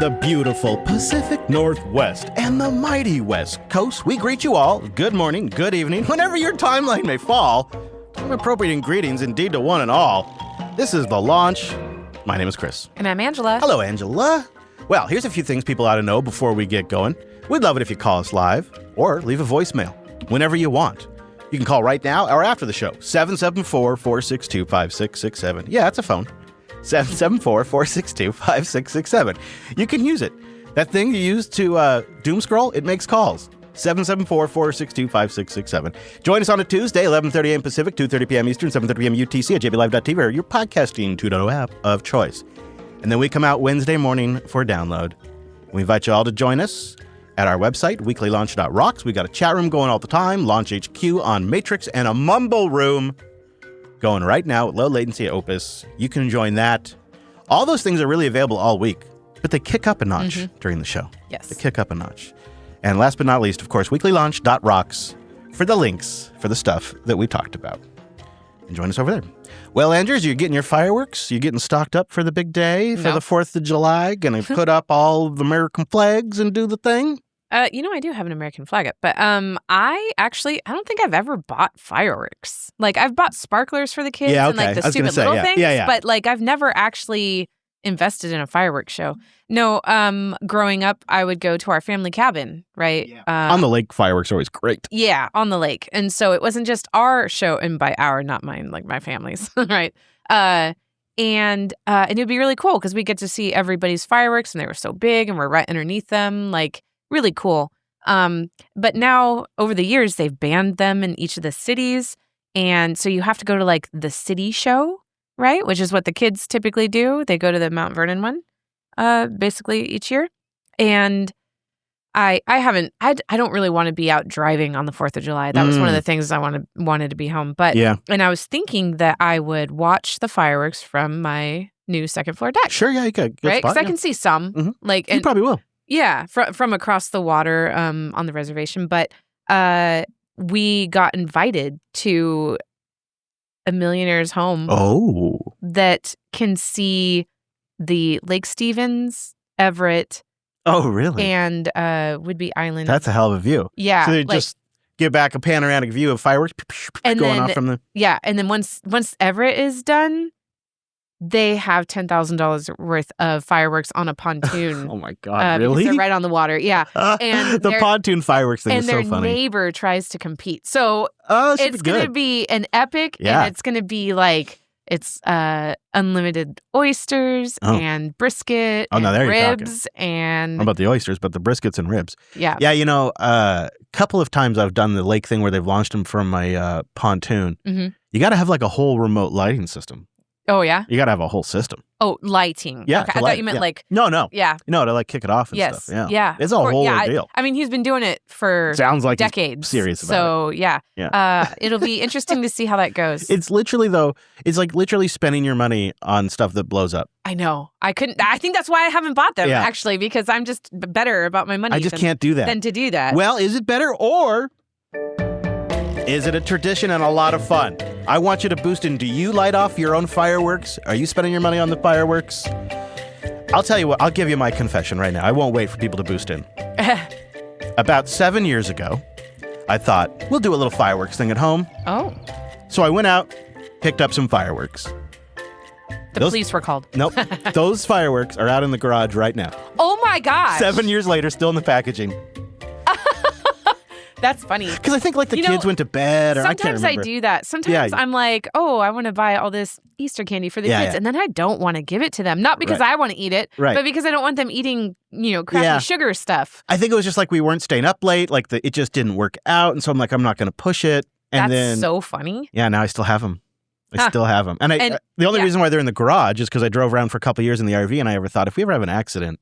the beautiful Pacific Northwest and the mighty West Coast, we greet you all. Good morning, good evening, whenever your timeline may fall. Time appropriate greetings indeed to one and all. This is The Launch. My name is Chris. And I'm Angela. Hello, Angela. Well, here's a few things people ought to know before we get going. We'd love it if you call us live or leave a voicemail whenever you want. You can call right now or after the show, 774-462-5667. Yeah, it's a phone. 774-462-5667. You can use it. That thing you use to doom scroll, it makes calls. 774-462-5667. Join us on a Tuesday, 11:30 a.m. Pacific, 2:30 p.m. Eastern, 7:30 p.m. UTC at jblive.tv or your podcasting 2.0 app of choice. And then we come out Wednesday morning for download. We invite you all to join us at our website, weeklylaunch.rocks. We got a chat room going all the time, Launch HQ on Matrix, and a mumble room going right now at low latency at Opus. You can join that. All those things are really available all week, but they kick up a notch during the show. Yes. They kick up a notch. And last but not least, of course, weeklylaunch.rocks for the links for the stuff that we talked about. And join us over there. Well, Andrews, you're getting your fireworks? You're getting stocked up for the big day, for the 4th of July? Going to put up all of the American flags and do the thing? I do have an American flag up, but I don't think I've ever bought fireworks. Like, I've bought sparklers for the kids and like the stupid little things, but like I've never actually invested in a fireworks show. No, growing up, I would go to our family cabin, right? Yeah. On the lake, fireworks are always great. Yeah, on the lake. And so it wasn't just our show, and by our, not mine, like my family's, right? And it would be really cool because we get to see everybody's fireworks, and they were so big, and we're right underneath them, like really cool. But now, over the years, they've banned them in each of the cities, and so you have to go to like the city show, right? Which is what the kids typically do. They go to the Mount Vernon one, basically each year. And I don't really want to be out driving on the 4th of July. That was one of the things I wanted to be home. But and I was thinking that I would watch the fireworks from my new second floor deck. Sure, yeah, you could. Right? Because I can see some. Like, you probably will. Yeah, from across the water on the reservation. But we got invited to a millionaire's home that can see the Lake Stevens, Everett. Oh, really? And Whidbey Island. That's a hell of a view. Yeah. So they just give back a panoramic view of fireworks going off from the... Yeah, and then once Everett is done, they have $10,000 worth of fireworks on a pontoon. Oh my God, really? They're right on the water, yeah. And the pontoon fireworks thing is so funny. And their neighbor tries to compete. So it's going to be an epic, and it's going to be like, it's unlimited oysters and brisket and ribs. And how about the oysters, but the briskets and ribs. Yeah. Yeah, a couple of times I've done the lake thing where they've launched them from my pontoon. You got to have like a whole remote lighting system. Oh, yeah? You got to have a whole system. Oh, lighting. Yeah. Okay. I thought you meant like... No. Yeah. No, to like kick it off and stuff. Yeah. Yeah. It's a whole ordeal. I mean, he's been doing it for sounds like decades. Serious about so, it. Yeah. It'll be interesting to see how that goes. It's like literally spending your money on stuff that blows up. I know. I think that's why I haven't bought them, actually, because I'm just better about my money. I just can't do that. Than to do that. Well, is it better or... is it a tradition and a lot of fun? I want you to boost in. Do you light off your own fireworks? Are you spending your money on the fireworks? I'll tell you what. I'll give you my confession right now. I won't wait for people to boost in. About 7 years ago, I thought, we'll do a little fireworks thing at home. Oh. So I went out, picked up some fireworks. The police were called. Nope. Those fireworks are out in the garage right now. Oh, my gosh. 7 years later, still in the packaging. That's funny. Because I think like the kids went to bed or I can't remember. Sometimes I do that. Sometimes I'm like, I want to buy all this Easter candy for the kids. And then I don't want to give it to them. Not because I want to eat it, but because I don't want them eating, crappy sugar stuff. I think it was just like we weren't staying up late. Like it just didn't work out. And so I'm like, I'm not going to push it. And That's so funny. Yeah, now I still have them. I still have them. And the only reason why they're in the garage is because I drove around for a couple of years in the RV and I ever thought if we ever have an accident.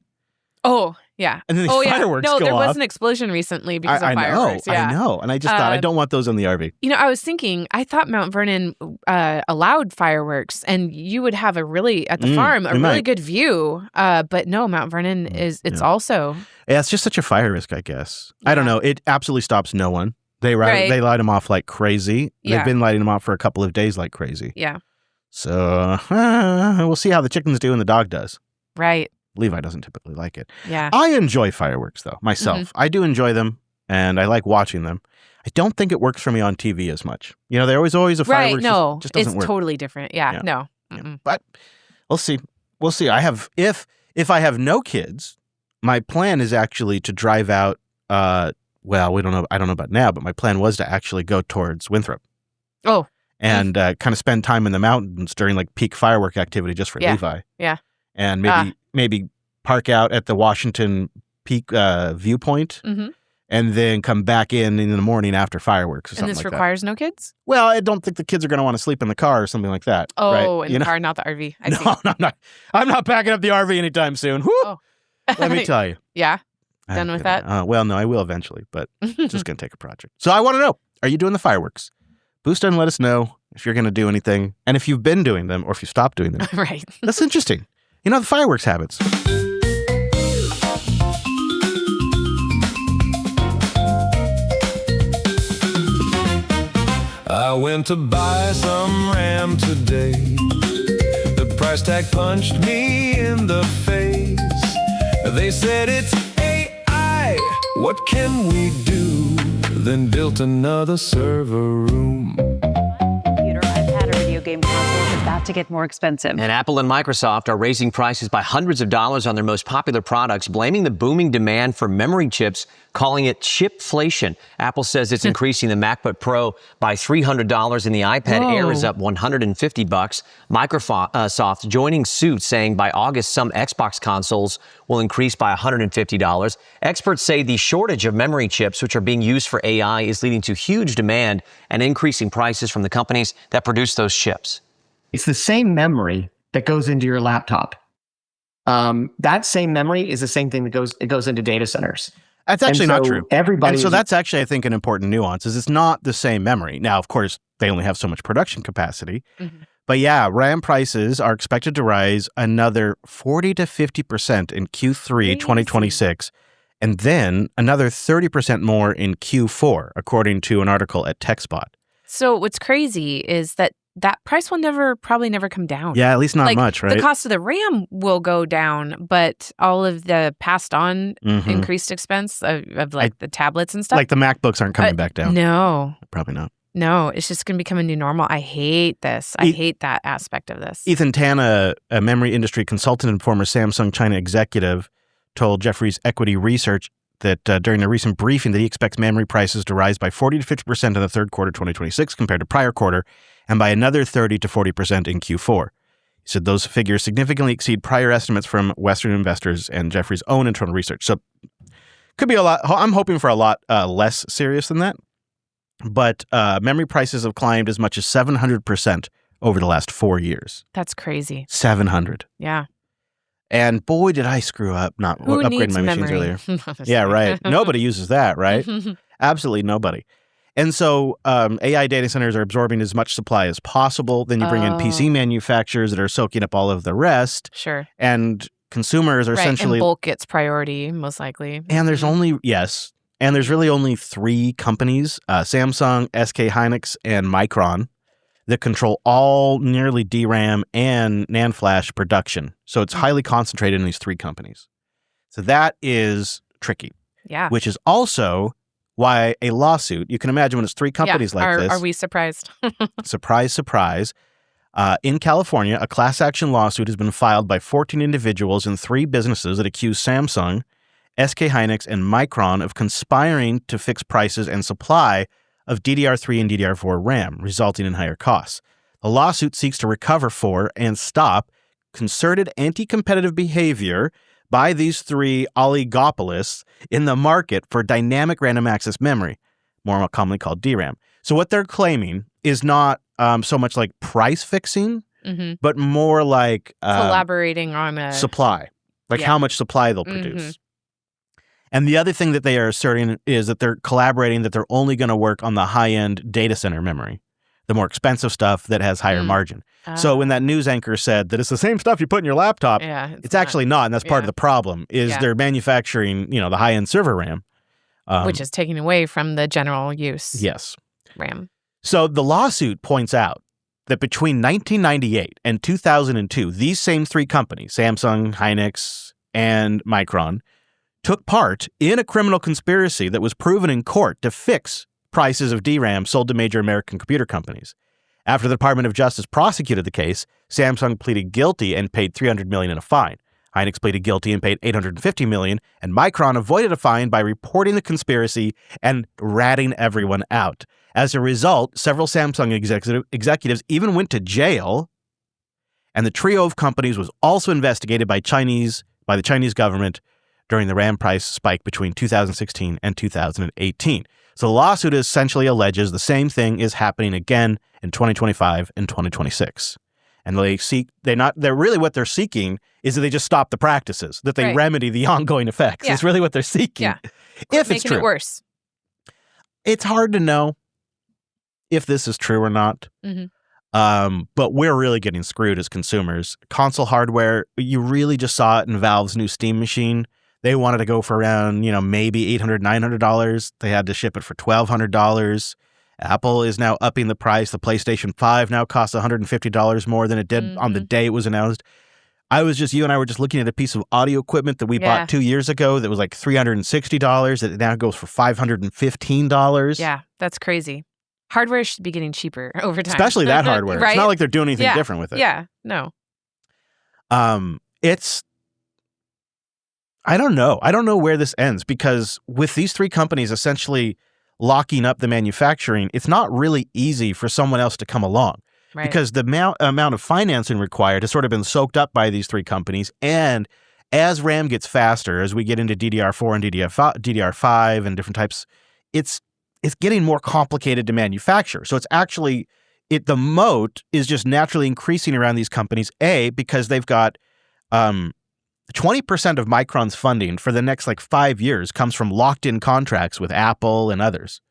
Oh, yeah. And then the fireworks go off. No, there was an explosion recently because of fireworks. I know. And I just thought, I don't want those in the RV. I was thinking, I thought Mount Vernon allowed fireworks and you would have at the farm, a really good view. But no, Mount Vernon it's also. Yeah, it's just such a fire risk, I guess. Yeah. I don't know. It absolutely stops no one. They light them off like crazy. Yeah. They've been lighting them off for a couple of days like crazy. Yeah. So we'll see how the chickens do and the dog does. Right. Levi doesn't typically like it. Yeah. I enjoy fireworks, though, myself. I do enjoy them, and I like watching them. I don't think it works for me on TV as much. There was always a fireworks. Right, no. Just doesn't it's work. Totally different. Yeah. No. Yeah. But we'll see. We'll see. I have if I have no kids, my plan is actually to drive out. Well, we don't know. I don't know about now, but my plan was to actually go towards Winthrop. Oh. And kind of spend time in the mountains during like peak firework activity just for Levi. Yeah. And maybe park out at the Washington Peak viewpoint. And then come back in the morning after fireworks or something like that. And this requires no kids? Well, I don't think the kids are going to want to sleep in the car or something like that. Oh, right? in the car, not the RV. I see. No, I'm not packing up the RV anytime soon. Whew, Oh. Let me tell you. Yeah? Done with that? Well, no, I will eventually, but it's just going to take a project. So I want to know, are you doing the fireworks? Boost and let us know if you're going to do anything and if you've been doing them or if you stopped doing them. Right. That's interesting. The fireworks habits. I went to buy some Ram today. The price tag punched me in the face. They said it's AI. What can we do? Then built another server room. Computer, iPad, or video game console is about to get more expensive. And Apple and Microsoft are raising prices by hundreds of dollars on their most popular products, blaming the booming demand for memory chips, calling it chipflation. Apple says it's increasing the MacBook Pro by $300 and the iPad Air is up $150. Microsoft joining suit, saying by August some Xbox consoles will increase by $150. Experts say the shortage of memory chips, which are being used for AI, is leading to huge demand and increasing prices from the companies that produce those chips. It's the same memory that goes into your laptop. That same memory is the same thing that goes into data centers. That's actually not true. And so that's actually, I think, an important nuance is it's not the same memory. Now, of course, they only have so much production capacity. But yeah, RAM prices are expected to rise another 40 to 50% in Q3 2026, and then another 30% more in Q4, according to an article at TechSpot. So what's crazy is that price will probably never come down. Yeah, at least not much, right? The cost of the RAM will go down, but all of the passed on increased expense of the tablets and stuff. Like the MacBooks aren't coming back down. No. Probably not. No, it's just going to become a new normal. I hate this. I hate that aspect of this. Ethan Tanna, a memory industry consultant and former Samsung China executive, told Jefferies Equity Research that during a recent briefing that he expects memory prices to rise by 40 to 50% in the third quarter 2026 compared to prior quarter, and by another 30 to 40% in Q4. He said those figures significantly exceed prior estimates from Western investors and Jefferies' own internal research. So could be a lot. I'm hoping for a lot less serious than that. But memory prices have climbed as much as 700% over the last 4 years. That's crazy. 700. Yeah. And boy, did I screw up not upgrading my machines earlier. Yeah, right. Nobody uses that, right? Absolutely nobody. And so AI data centers are absorbing as much supply as possible. Then you bring in PC manufacturers that are soaking up all of the rest. Sure. And consumers are essentially... And bulk gets priority, most likely. And there's and there's really only 3 companies, Samsung, SK Hynix, and Micron, that control all nearly DRAM and NAND flash production. So it's highly concentrated in these 3 companies. So that is tricky. Yeah. Which is also why a lawsuit, you can imagine when it's 3 companies like this. Are we surprised? Surprise, surprise. In California, a class action lawsuit has been filed by 14 individuals and 3 businesses that accuse Samsung, SK Hynix, and Micron of conspiring to fix prices and supply of DDR3 and DDR4 RAM, resulting in higher costs. The lawsuit seeks to recover for and stop concerted anti-competitive behavior by these 3 oligopolists in the market for dynamic random access memory, more commonly called DRAM. So what they're claiming is not so much like price fixing, but more like collaborating on a supply, like how much supply they'll produce. And the other thing that they are asserting is that they're collaborating, that they're only going to work on the high-end data center memory, the more expensive stuff that has higher margin. So when that news anchor said that it's the same stuff you put in your laptop, it's actually not, and that's part of the problem, is they're manufacturing, the high-end server RAM. Which is taking away from the general use RAM. So the lawsuit points out that between 1998 and 2002, these same 3 companies, Samsung, Hynix, and Micron took part in a criminal conspiracy that was proven in court to fix prices of DRAM sold to major American computer companies. After the Department of Justice prosecuted the case, Samsung pleaded guilty and paid $300 million in a fine. Hynix pleaded guilty and paid $850 million, and Micron avoided a fine by reporting the conspiracy and ratting everyone out. As a result, several Samsung executives even went to jail, and the trio of companies was also investigated by the Chinese government during the RAM price spike between 2016 and 2018. So the lawsuit essentially alleges the same thing is happening again in 2025 and 2026. And they're really what they're seeking is that they just stop the practices, that they remedy the ongoing effects. Yeah. Is really what they're seeking. Yeah. If it's Making true. it worse. It's hard to know if this is true or not. Mm-hmm. But we're really getting screwed as consumers. Console hardware, you really just saw it in Valve's new Steam machine. They wanted to go for around, maybe $800, $900. They had to ship it for $1,200. Apple is now upping the price. The PlayStation 5 now costs $150 more than it did on the day it was announced. You and I were just looking at a piece of audio equipment that we bought 2 years ago that was like $360. It now goes for $515. Yeah, that's crazy. Hardware should be getting cheaper over time. Especially that hardware. Right? It's not like they're doing anything different with it. Yeah, no. I don't know. I don't know where this ends because with these three companies essentially locking up the manufacturing, it's not really easy for someone else to come along. Right. Because the amount of financing required has sort of been soaked up by these three companies. And as RAM gets faster, as we get into DDR4 and DDR5 and different types, it's getting more complicated to manufacture. So it's actually, the moat is just naturally increasing around these companies, because they've got 20% of Micron's funding for the next 5 years comes from locked-in contracts with Apple and others.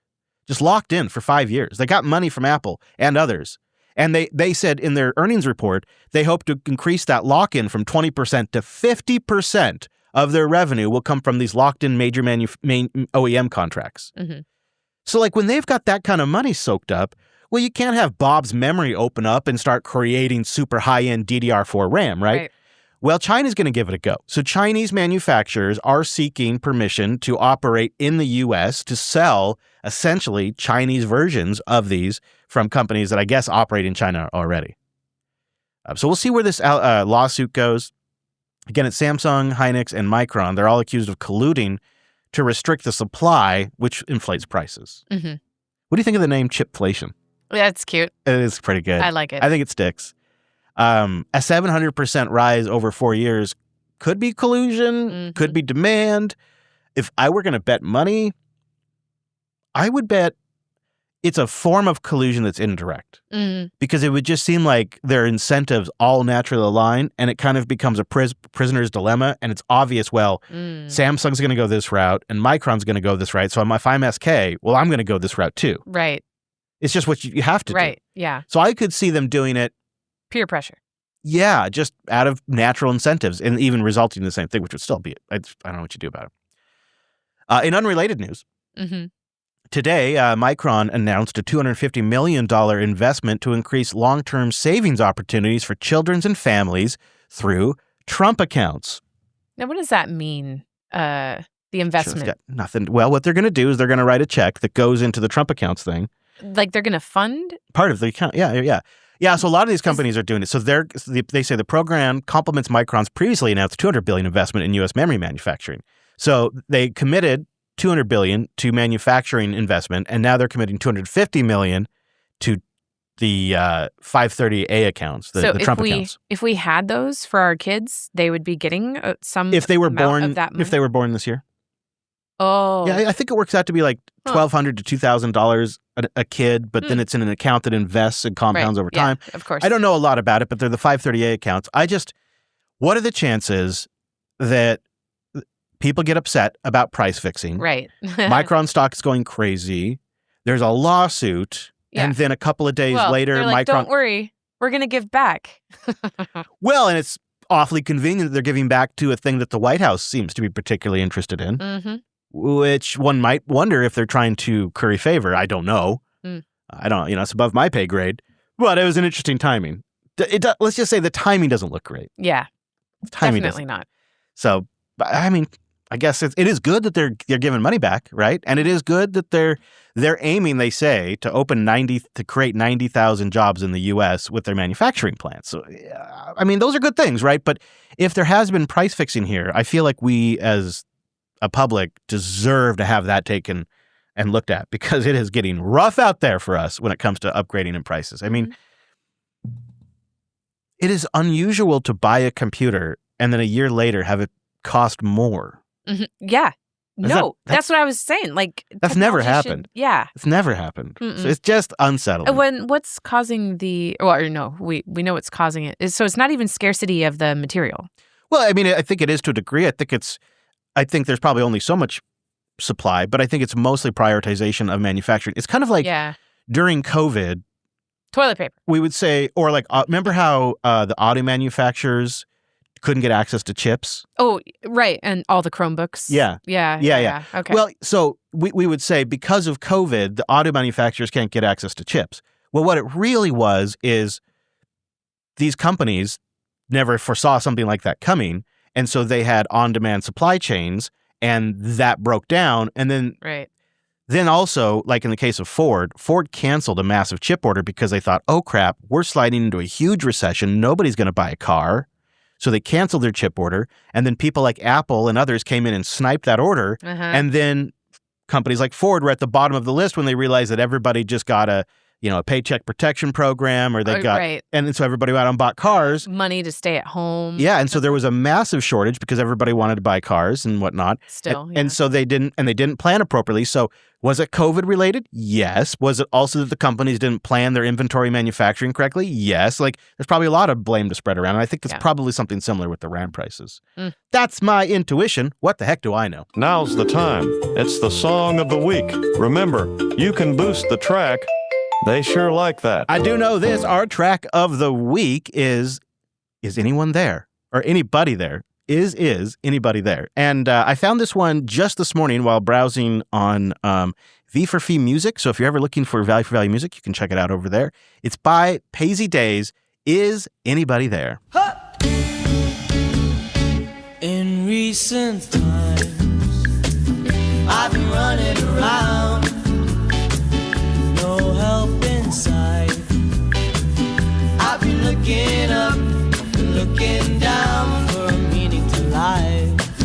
Just locked in for 5 years. They got money from Apple and others. And they said in their earnings report, they hope to increase that lock-in from 20% to 50% of their revenue will come from these locked-in major main OEM contracts. Mm-hmm. So when they've got that kind of money soaked up, well, you can't have Bob's Memory open up and start creating super high-end DDR4 RAM, right? Well, China's going to give it a go. So Chinese manufacturers are seeking permission to operate in the U.S. to sell essentially Chinese versions of these from companies that I guess operate in China already. So we'll see where this lawsuit goes. Again, it's Samsung, Hynix, and Micron. They're all accused of colluding to restrict the supply, which inflates prices. Mm-hmm. What do you think of the name chipflation? That's cute. It is pretty good. I like it. I think it sticks. A 700% rise over 4 years could be collusion, could be demand. If I were going to bet money, I would bet it's a form of collusion that's indirect. Because it would just seem like their incentives all naturally align, and it kind of becomes a prisoner's dilemma, and it's obvious, Samsung's going to go this route, and Micron's going to go this route, so if I'm SK, well, I'm going to go this route too. Right. It's just what you have to do. Right, yeah. So I could see them doing it. Peer pressure. Yeah, just out of natural incentives and even resulting in the same thing, which would still be, I don't know what you do about it. In unrelated news, today, Micron announced a $250 million investment to increase long-term savings opportunities for children and families through Trump accounts. Now, what does that mean, the investment? Sure, nothing. Well, what they're going to do is they're going to write a check that goes into the Trump accounts thing. Like they're going to fund? Part of the account, yeah. Yeah, so a lot of these companies are doing it. So they say the program complements Micron's previously announced $200 billion investment in U.S. memory manufacturing. So they committed $200 billion to manufacturing investment, and now they're committing $250 million to the 530A accounts, the Trump accounts. If we had those for our kids, they would be getting some if they were born of that money? If they were born this year. Oh. Yeah, I think it works out to be like $1,200 to $2,000 a kid, but then it's in an account that invests and compounds over time. Of course. I don't know a lot about it, but they're the 530A accounts. What are the chances that people get upset about price fixing? Right. Micron stock is going crazy. There's a lawsuit. Yeah. And then a couple of days later, they're like, Micron. Don't worry, we're going to give back. Well, and it's awfully convenient that they're giving back to a thing that the White House seems to be particularly interested in. Which one might wonder if they're trying to curry favor. I don't know. I don't, it's above my pay grade. But it was an interesting timing. Let's just say the timing doesn't look great. Yeah, Timing definitely not. So, I mean, I guess it is good that they're giving money back, right? And it is good that they're aiming, they say, to create 90,000 jobs in the U.S. with their manufacturing plants. So, I mean, those are good things, right? But if there has been price fixing here, I feel like we as a public deserve to have that taken and looked at, because it is getting rough out there for us when it comes to upgrading in prices. I mean, it is unusual to buy a computer and then a year later have it cost more. Mm-hmm. Yeah. No, that's what I was saying. Like, that's never happened. Yeah. It's never happened. So it's just unsettling. What's causing we know what's causing it. So it's not even scarcity of the material. Well, I mean, I think it is to a degree. I think there's probably only so much supply, but I think it's mostly prioritization of manufacturing. It's kind of like during COVID, toilet paper. We would say, or like, remember how the auto manufacturers couldn't get access to chips? Oh, right. And all the Chromebooks. Yeah. Okay. Well, so we would say because of COVID, the auto manufacturers can't get access to chips. Well, what it really was is these companies never foresaw something like that coming. And so they had on-demand supply chains, and that broke down. And then also, like in the case of Ford canceled a massive chip order because they thought, oh crap, we're sliding into a huge recession. Nobody's going to buy a car. So they canceled their chip order, and then people like Apple and others came in and sniped that order. And then companies like Ford were at the bottom of the list when they realized that everybody just got a paycheck protection program, or they got, and so everybody went out and bought cars. Money to stay at home. Yeah, and so there was a massive shortage because everybody wanted to buy cars and whatnot. And so they didn't plan appropriately. So was it COVID related? Yes. Was it also that the companies didn't plan their inventory manufacturing correctly? Yes. Like, there's probably a lot of blame to spread around. And I think it's probably something similar with the RAM prices. That's my intuition. What the heck do I know? Now's the time. It's the song of the week. Remember, you can boost the track. They sure like that. I do know this. Our track of the week is anyone there? Or anybody there? Is anybody there? And I found this one just this morning while browsing on V for Fee Music. So if you're ever looking for value music, you can check it out over there. It's by Paisley Daze. Is anybody there? In recent times, I've been running around, no help in sight. I've been looking up and looking down for a meaning to life,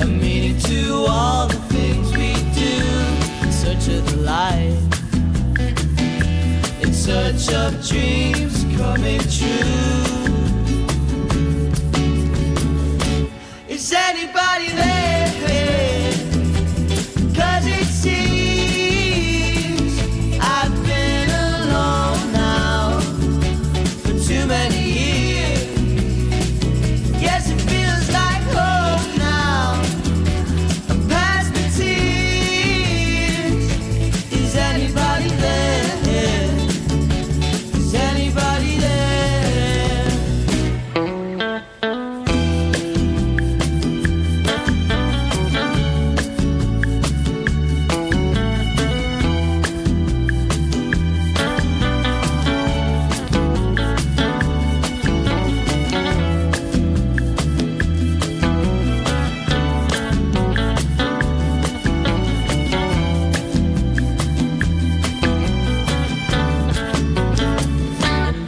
a meaning to all the things we do, in search of the light, in search of dreams coming true. Is anybody there? 'Cause it seems I've been alone now for too many years. Yes, it feels like home now. I'm past the tears. Is anybody there? Is anybody there?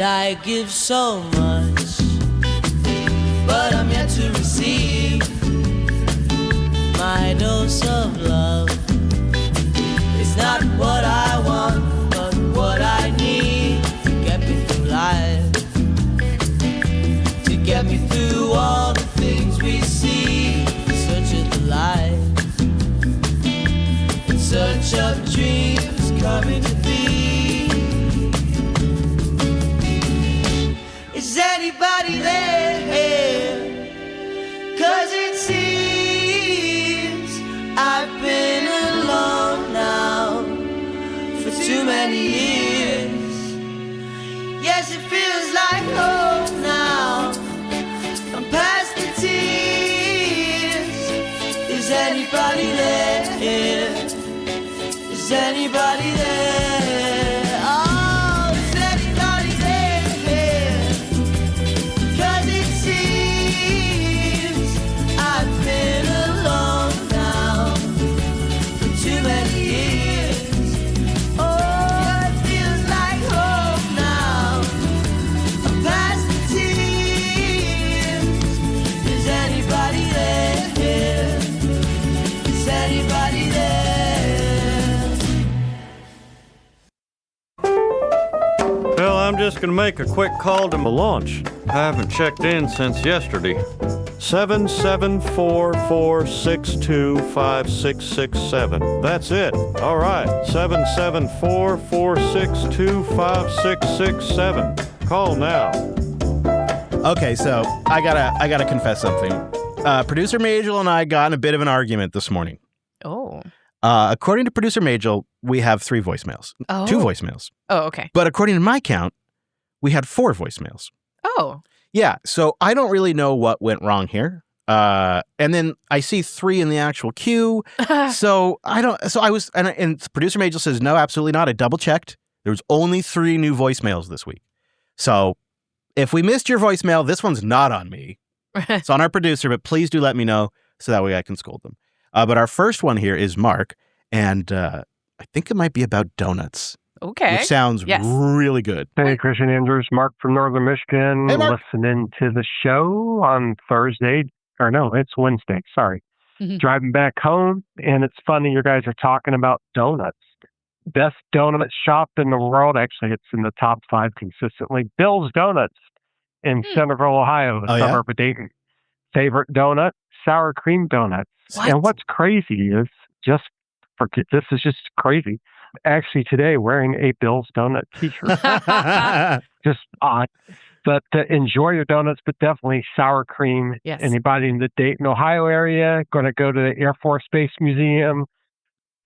I give so much, but I'm yet to receive my dose of love. It's not what I want, but what I need to get me through life, to get me through all the things we see, in search of the light, in search of dreams coming to be. Is anybody there? 'Cause it seems I've been alone now for too many years. Yes, it feels like home now. I'm past the tears. Is anybody there? Is anybody there? anybody there? Well, I'm just going to make a quick call to my launch. I haven't checked in since yesterday. 774-462-5667. That's it. All right. 774-462-5667. Call now. Okay, so I gotta confess something. Producer Majel and I got in a bit of an argument this morning. Oh. According to Producer Majel, we have 3 voicemails. Oh. 2 voicemails. Oh, okay. But according to my count, we had 4 voicemails. Oh. Yeah, so I don't really know what went wrong here. And then I see 3 in the actual queue. So and Producer Majel says, no, absolutely not. I double checked. There was only 3 new voicemails this week. So if we missed your voicemail, this one's not on me. It's on our producer, but please do let me know so that way I can scold them. But our first one here is Mark, and I think it might be about donuts. Okay. Which sounds really good. Hey, Christian Andrews, Mark from Northern Michigan. Hey, Mark. Listening to the show on Thursday. Or no, it's Wednesday. Sorry. Driving back home, and it's funny you guys are talking about donuts. Best donut shop in the world. Actually, it's in the top 5 consistently. Bill's Donuts in Centerville, Ohio, a suburb of Dayton. Favorite donut? Sour cream donuts. What? And what's crazy is this is just crazy. Actually, today wearing a Bill's Donut t-shirt. Just odd. But enjoy your donuts, but definitely sour cream. Yes. Anybody in the Dayton, Ohio area, going to go to the Air Force Base Museum,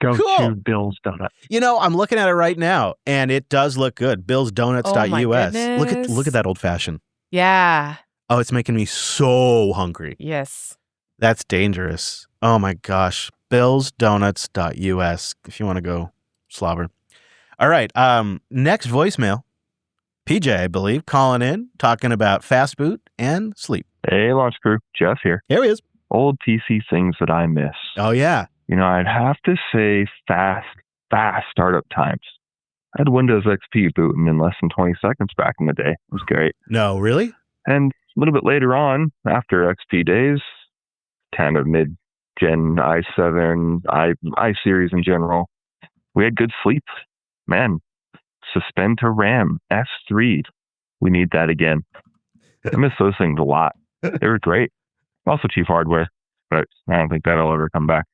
go to Bill's Donuts. You know, I'm looking at it right now, and it does look good. BillsDonuts.us. Oh, my goodness. Look at that old fashioned. Yeah. Oh, it's making me so hungry. Yes. That's dangerous. Oh my gosh. BillsDonuts.us if you want to go slobber. All right. Next voicemail. PJ, I believe, calling in, talking about fast boot and sleep. Hey, launch crew. Jeff here. Here he is. Old PC things that I miss. Oh, yeah. You know, I'd have to say fast startup times. I had Windows XP booting in less than 20 seconds back in the day. It was great. No, really? And a little bit later on, after XP days, kind of mid-gen i7, i-series in general, we had good sleep. Man, suspend to RAM, S3. We need that again. I miss those things a lot. They were great. Also cheap hardware, but I don't think that'll ever come back.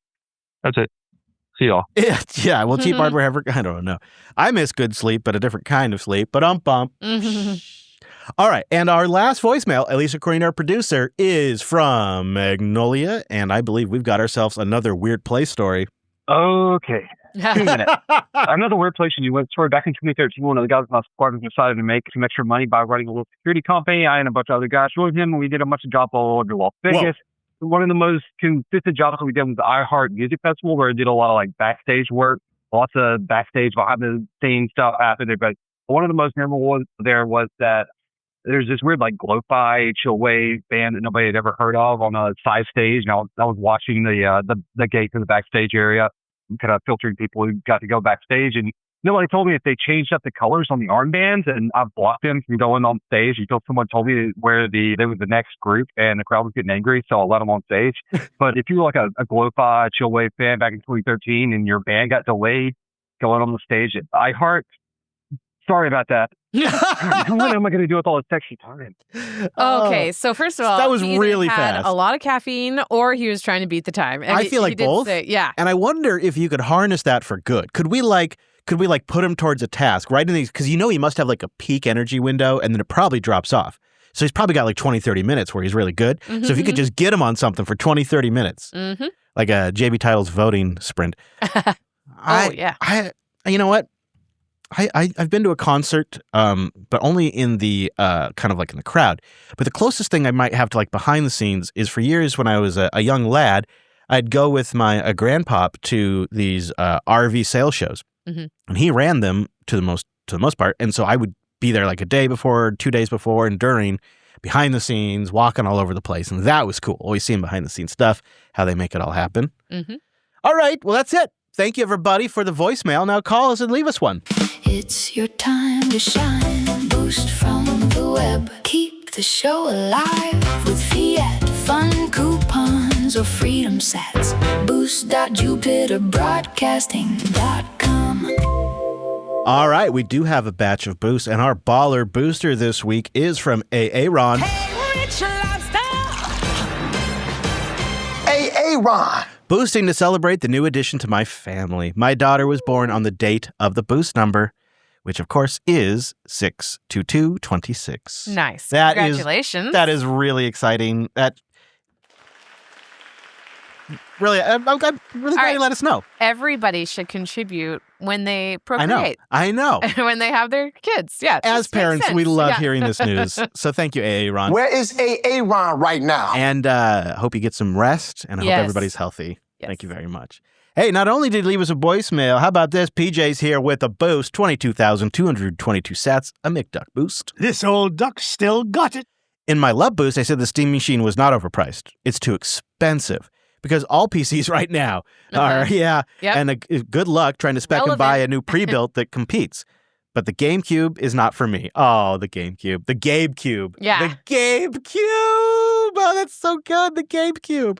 That's it. See y'all. Yeah. Well, cheap hardware ever. I don't know. I miss good sleep, but a different kind of sleep. But bump. All right. And our last voicemail, at least according to our producer, is from Magnolia. And I believe we've got ourselves another weird play story. Okay. 2 minutes. Another weird place you went. Sorry, back in 2013, one of the guys in my squad decided to make some extra money by running a little security company. I and a bunch of other guys joined him, and we did a bunch of jobs all over Las Vegas. Whoa. One of the most consistent jobs that we did was the iHeart Music Festival, where I did a lot of like backstage work, lots of backstage behind the scenes stuff after there. But one of the most memorable ones there was that there's this weird like lo-fi chill wave band that nobody had ever heard of on a side stage. And I was watching the gate to the backstage area, kind of filtering people who got to go backstage, and nobody told me if they changed up the colors on the armbands, and I've blocked them from going on stage until someone told me where there was the next group, and the crowd was getting angry, so I let them on stage. But if you were like a lo-fi chill wave fan back in 2013 and your band got delayed going on the stage at iHeart, sorry about that. What am I going to do with all this sexy time? Okay, so first of all, that was he really had fast. a lot of caffeine, or he was trying to beat the time. And I feel like both. Yeah. And I wonder if you could harness that for good. Could we put him towards a task right in these? Because he must have like a peak energy window, and then it probably drops off. So he's probably got like 20, 30 minutes where he's really good. So if you could just get him on something for 20, 30 minutes, like a JB Title's voting sprint. You know what? I've been to a concert, but only in the kind of like in the crowd. But the closest thing I might have to like behind the scenes is for years when I was a young lad, I'd go with my grandpop to these RV sales shows, and he ran them to the most part. And so I would be there like a day before, 2 days before, and during, behind the scenes, walking all over the place, and that was cool. Always seeing behind the scenes stuff, how they make it all happen. All right, well that's it. Thank you, everybody, for the voicemail. Now call us and leave us one. It's your time to shine. Boost from the web. Keep the show alive with Fiat Fun Coupon. millions of freedom sats. Boost.jupiterbroadcasting.com. All right, we do have a batch of boosts, and our baller booster this week is from Aaron. Aaron. Boosting to celebrate the new addition to my family. My daughter was born on the date of the boost number, which of course is 62226. Nice. That Congratulations. That is really exciting. That really, I'm really glad you let us know. Everybody should contribute when they procreate. I know. When they have their kids. Yeah. As parents, we love hearing this news. So thank you, Aaron. Where is Aaron right now? And hope you get some rest, and I hope everybody's healthy. Yes. Thank you very much. Hey, not only did he leave us a voicemail, how about this? PJ's here with a boost, 22,222 sats, a McDuck boost. This old duck still got it. In my love boost, I said the Steam Machine was not overpriced. It's too expensive. Because all PCs right now are, and good luck trying to spec and buy a new pre-built that competes. But the GameCube is not for me. Oh, the GameCube. The GameCube. Yeah. The GameCube. Oh, that's so good. The GameCube.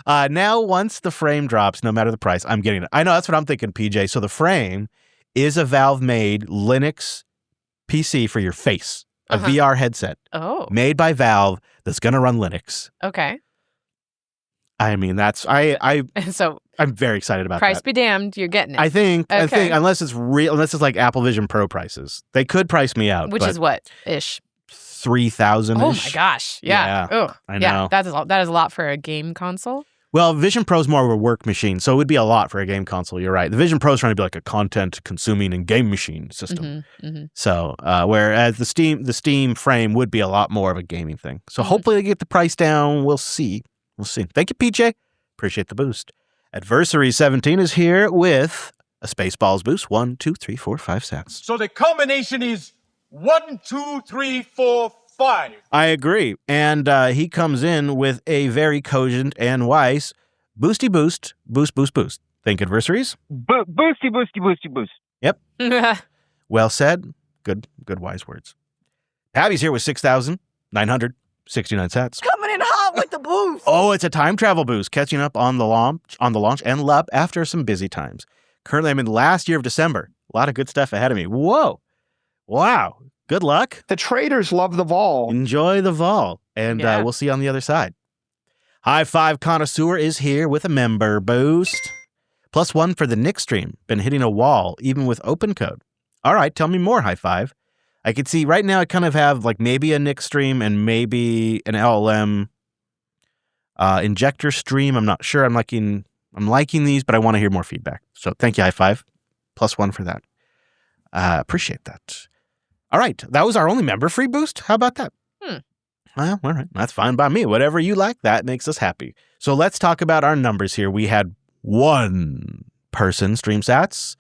Now, once the frame drops, no matter the price, I'm getting it. I know, that's what I'm thinking, PJ. So the frame is a Valve-made Linux PC for your face. A VR headset. Oh. Made by Valve that's going to run Linux. Okay. I mean, I'm very excited about price that. Be damned, you're getting it. I think unless it's like Apple Vision Pro prices, they could price me out. Which is what ish? 3,000. Oh my gosh! Yeah. Ugh. I know. Yeah, that is a lot for a game console. Well, Vision Pro is more of a work machine, so it would be a lot for a game console. You're right. The Vision Pro is trying to be like a content-consuming and game machine system. So, whereas the Steam frame would be a lot more of a gaming thing. So hopefully they get the price down. We'll see. Thank you, PJ. Appreciate the boost. Adversary 17 is here with a Spaceballs boost. 1, 2, 3, 4, 5 sats. So the combination is 1, 2, 3, 4, 5. I agree. And he comes in with a very cogent and wise boosty boost. Boost. Think adversaries? Boosty. Yep. Well said. Good wise words. Abby's here with 6,969 sats. Coming in hot with the boost. Oh, it's a time travel boost, catching up on the launch and LUP after some busy times. Currently, I'm in the last year of December. A lot of good stuff ahead of me. Whoa. Wow. Good luck. The traders love the vol. Enjoy the vol. And we'll see you on the other side. High Five Connoisseur is here with a member boost. +1 for the Nick stream. Been hitting a wall, even with open code. All right, tell me more, High Five. I can see right now I kind of have like maybe a Nick stream and maybe an LLM injector stream. I'm not sure. I'm liking these, but I want to hear more feedback. So thank you, High Five. +1 for that. Appreciate that. All right. That was our only member free boost. How about that? Well, all right. That's fine by me. Whatever you like, that makes us happy. So let's talk about our numbers here. We had one person stream sats,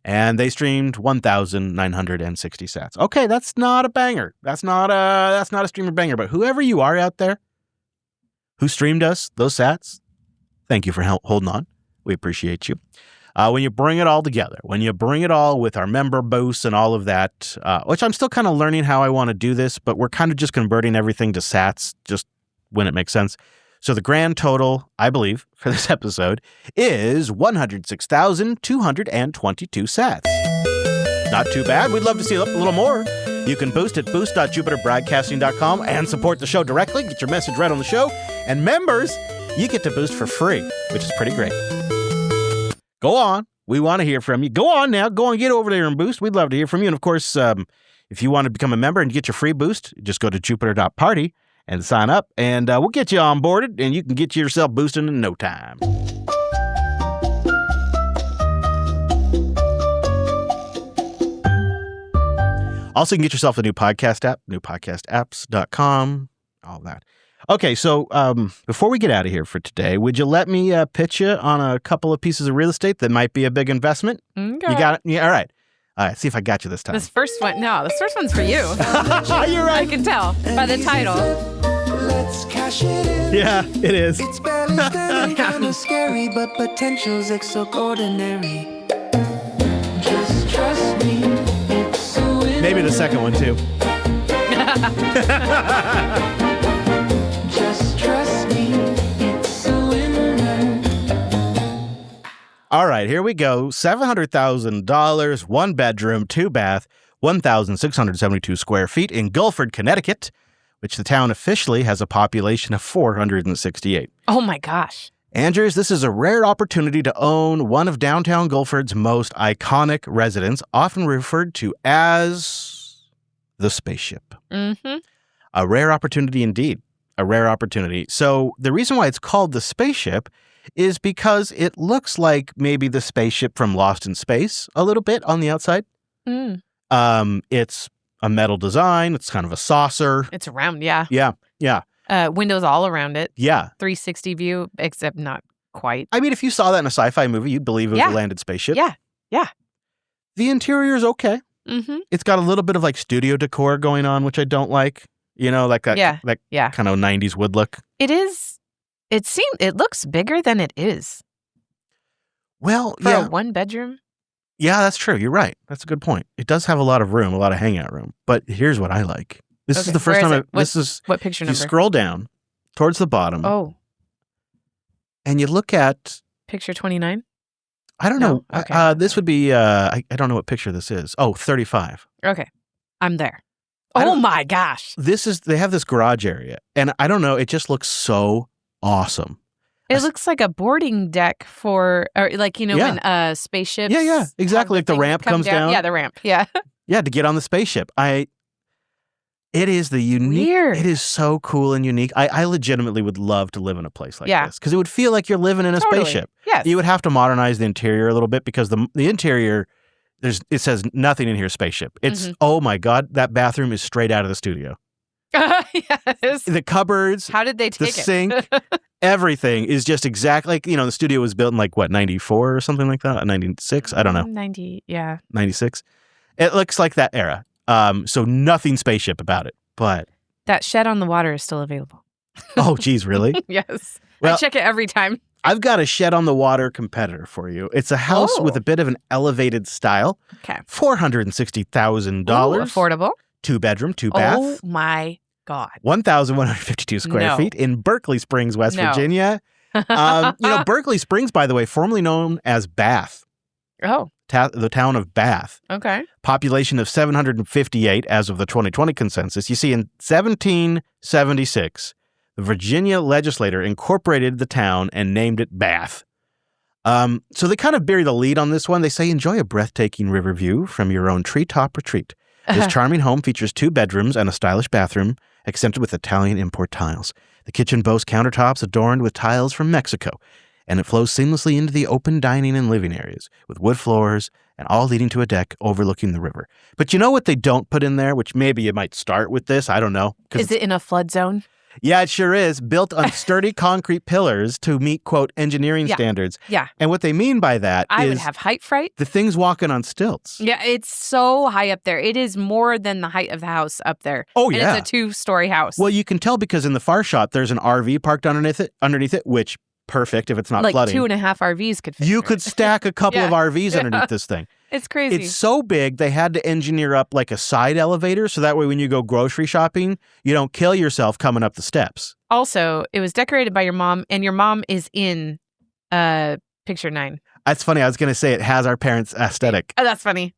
and they streamed 1,960 sats. Okay, that's not a banger. That's not a streamer banger. But whoever you are out there who streamed us those sats, thank you for holding on. We appreciate you. When you bring it all together, when you bring it all with our member boosts and all of that, which I'm still kind of learning how I want to do this, but we're kind of just converting everything to sats just when it makes sense. So the grand total, I believe, for this episode is 106,222 sats. Not too bad. We'd love to see it up a little more. You can boost at boost.jupiterbroadcasting.com and support the show directly. Get your message read on the show. And members, you get to boost for free, which is pretty great. Go on. We want to hear from you. Go on now. Go on, get over there and boost. We'd love to hear from you. And of course, if you want to become a member and get your free boost, just go to jupiter.party and sign up, and we'll get you onboarded, and you can get yourself boosting in no time. Also, you can get yourself a new podcast app, newpodcastapps.com, all that. Okay, so before we get out of here for today, would you let me pitch you on a couple of pieces of real estate that might be a big investment? Okay. You got it? Yeah, all right. All right, see if I got you this time. This first one, this first one's for you. You're right. I can tell by the title. Let's cash it in. Yeah, it is. It's barely standing, kind of scary, but potential's extraordinary. Just trust me. It's a win. Maybe the second one, too. Just trust me. It's a win. All right, here we go. $700,000, 1 bedroom, 2 bath, 1,672 square feet in Guilford, Connecticut, which the town officially has a population of 468. Oh my gosh. Andrews, this is a rare opportunity to own one of downtown Guilford's most iconic residents, often referred to as the spaceship. Mm-hmm. A rare opportunity indeed. A rare opportunity. So the reason why it's called the spaceship is because it looks like maybe the spaceship from Lost in Space a little bit on the outside. Mm. It's a metal design. It's kind of a saucer. It's round, yeah. Yeah. Windows all around it. Yeah. 360 view, except not quite. I mean, if you saw that in a sci-fi movie, you'd believe it was a landed spaceship. Yeah. The interior is okay. Mm-hmm. It's got a little bit of like studio decor going on, which I don't like. You know, like that kind of 90s wood look. It is. It looks bigger than it is. Well, For a 1 bedroom. Yeah, that's true. You're right. That's a good point. It does have a lot of room, a lot of hangout room. But here's what I like. This is the first time. What picture number? You scroll down towards the bottom. Oh. And you look at picture 29. I don't know. Okay. This would be. I don't know what picture this is. Oh, 35. Okay, I'm there. Oh my gosh! They have this garage area, and I don't know. It just looks so awesome. It looks like a boarding deck when spaceships. Yeah, exactly. Like the ramp comes down. Yeah, the ramp. Yeah. Yeah, to get on the spaceship. It is the unique. Weird. It is so cool and unique. I legitimately would love to live in a place like this because it would feel like you're living in a spaceship. Yes. You would have to modernize the interior a little bit because the interior, it says nothing in here spaceship. It's, oh my God, that bathroom is straight out of the studio. Yes. The cupboards. How did they take the sink, everything is just exactly like, the studio was built in like, what, 94 or something like that? 96? I don't know. 90, yeah. 96? It looks like that era. So nothing spaceship about it, but that shed on the water is still available. Oh, geez, really? Yes. Well, I check it every time. I've got a shed on the water competitor for you. It's a house with a bit of an elevated style. Okay. $460,000. Affordable. 2 bedroom, 2 bath. Oh my God. 1,152 square feet in Berkeley Springs, West Virginia. Berkeley Springs, by the way, formerly known as Bath. Oh. The town of Bath. Okay. Population of 758 as of the 2020 census. You see, in 1776, the Virginia legislature incorporated the town and named it Bath. So they kind of bury the lead on this one. They say, enjoy a breathtaking river view from your own treetop retreat. This charming home features 2 bedrooms and a stylish bathroom, accented with Italian import tiles. The kitchen boasts countertops adorned with tiles from Mexico, and it flows seamlessly into the open dining and living areas with wood floors and all leading to a deck overlooking the river. But you know what they don't put in there, which maybe you might start with this? I don't know. Is it in a flood zone? Yeah, it sure is. Built on sturdy concrete pillars to meet, quote, engineering standards. Yeah. And what they mean by that I is would have height fright. the thing's walking on stilts. Yeah, it's so high up there. It is more than the height of the house up there. Oh, and yeah. It's a 2-story house. Well, you can tell because in the far shot, there's an RV parked underneath it, which perfect if it's not like flooding. 2.5 RVs could fit. You could stack a couple of RVs underneath this thing. It's crazy. It's so big, they had to engineer up like a side elevator so that way when you go grocery shopping, you don't kill yourself coming up the steps. Also, it was decorated by your mom, and your mom is in picture 9. That's funny. I was going to say it has our parents' aesthetic. Oh, that's funny.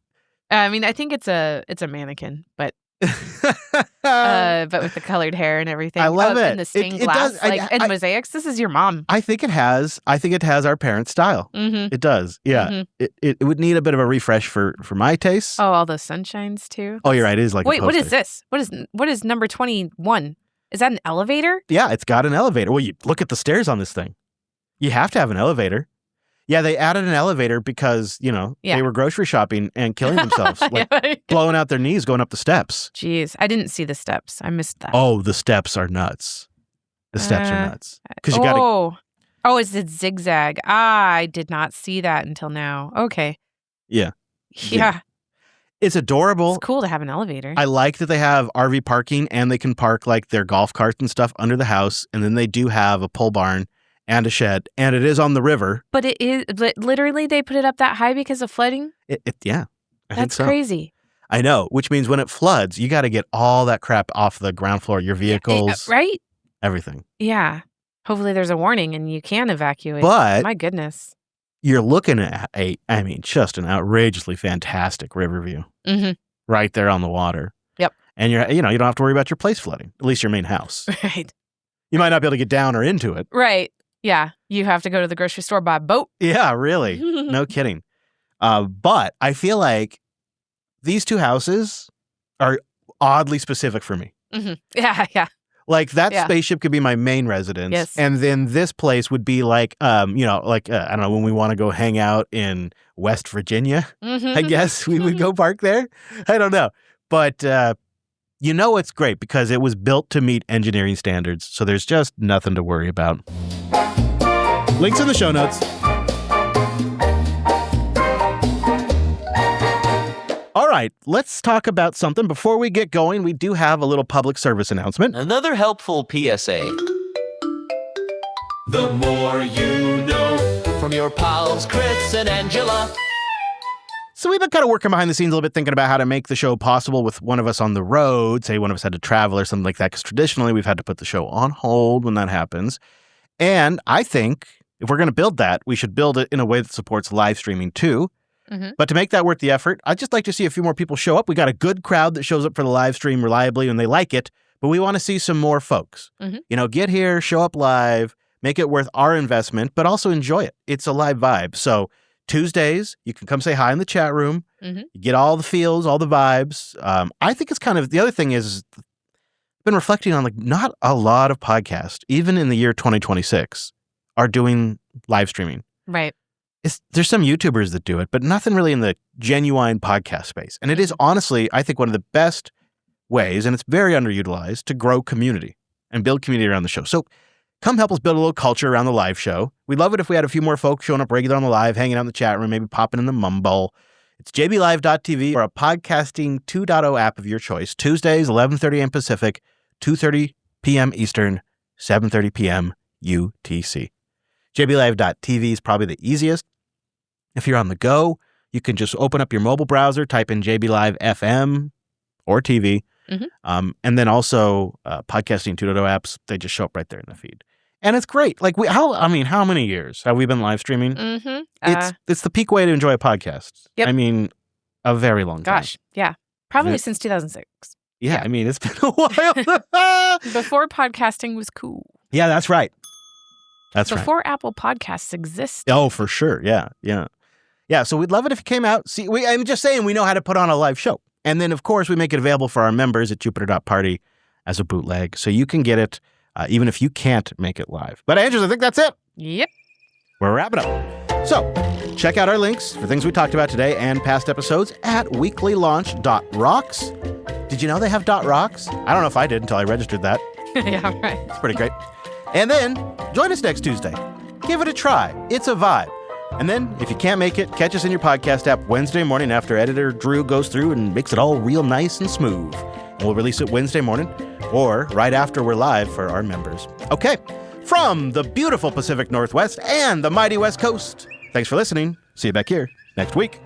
I mean, I think it's a mannequin, but with the colored hair and everything. I love it. And the stained glass, and mosaics. This is your mom. I think it has our parents' style. Mm-hmm. It does. Yeah. Mm-hmm. It would need a bit of a refresh for my tastes. Oh, all the sunshines too. Oh, you're right. It is like wait, a what poster. is this? What is number 21? Is that an elevator? Yeah, it's got an elevator. Well, you look at the stairs on this thing. You have to have an elevator. Yeah, they added an elevator because, they were grocery shopping and killing themselves, blowing out their knees going up the steps. Jeez, I didn't see the steps. I missed that. Oh, the steps are nuts. The steps are nuts. Because you got to. Oh, it's a zigzag. I did not see that until now. Okay. Yeah. Yeah. It's adorable. It's cool to have an elevator. I like that they have RV parking and they can park like their golf carts and stuff under the house. And then they do have a pole barn and a shed, and it is on the river. But it is literally they put it up that high because of flooding? Yeah. I think That's so. crazy. I know, which means when it floods, you got to get all that crap off the ground floor, your vehicles. Right? Everything. Yeah. Hopefully there's a warning and you can evacuate. But my goodness. you're looking at just an outrageously fantastic river view right there on the water. Yep. And you don't have to worry about your place flooding, at least your main house. Right. You might not be able to get down or into it. Right. Yeah. You have to go to the grocery store by boat. Yeah, really. No kidding. But I feel like these two houses are oddly specific for me. Yeah, yeah. Like that spaceship could be my main residence. Yes. And then this place would be like, I don't know, when we want to go hang out in West Virginia, I guess we would go park there. I don't know. But it's great because it was built to meet engineering standards. So there's just nothing to worry about. Links in the show notes. All right, let's talk about something. Before we get going, we do have a little public service announcement. Another helpful PSA. The more you know. From your pals, Chris and Angela. So we've been kind of working behind the scenes a little bit, thinking about how to make the show possible with one of us on the road. Say one of us had to travel or something like that, because traditionally we've had to put the show on hold when that happens. And I think if we're going to build that, we should build it in a way that supports live streaming too. But to make that worth the effort, I'd just like to see a few more people show up. We got a good crowd that shows up for the live stream reliably and they like it, but we want to see some more folks. Get here, show up live, make it worth our investment, but also enjoy it. It's a live vibe. So Tuesdays, you can come say hi in the chat room. You get all the feels, all the vibes. I think it's kind of, the other thing is, I've been reflecting on not a lot of podcasts, even in the year 2026, are doing live streaming. Right. There's some YouTubers that do it, but nothing really in the genuine podcast space. And it is honestly, I think, one of the best ways, and it's very underutilized, to grow community and build community around the show. So come help us build a little culture around the live show. We'd love it if we had a few more folks showing up regular on the live, hanging out in the chat room, maybe popping in the mumble. It's jblive.tv or a podcasting 2.0 app of your choice. Tuesdays, 11:30 a.m. Pacific, 2:30 p.m. Eastern, 7:30 p.m. UTC. jblive.tv is probably the easiest. If you're on the go, you can just open up your mobile browser, type in JB Live FM or TV, and then also podcasting 2.0 apps. They just show up right there in the feed, and it's great. How many years have we been live streaming? It's the peak way to enjoy a podcast. Yep. A very long time. Gosh, yeah, probably since 2006. Yeah, it's been a while. Before podcasting was cool. Yeah, that's right. Before Apple Podcasts existed. Oh, for sure. Yeah. Yeah, so we'd love it if you came out. See, I'm just saying we know how to put on a live show. And then, of course, we make it available for our members at Jupiter.Party as a bootleg. So you can get it even if you can't make it live. But, Andrews, I think that's it. Yep. We're wrapping up. So check out our links for things we talked about today and past episodes at weeklylaunch.rocks. Did you know they have .rocks? I don't know if I did until I registered that. Yeah, right. It's pretty great. And then join us next Tuesday. Give it a try. It's a vibe. And then, if you can't make it, catch us in your podcast app Wednesday morning after editor Drew goes through and makes it all real nice and smooth. And we'll release it Wednesday morning or right after we're live for our members. Okay, from the beautiful Pacific Northwest and the mighty West Coast, thanks for listening. See you back here next week.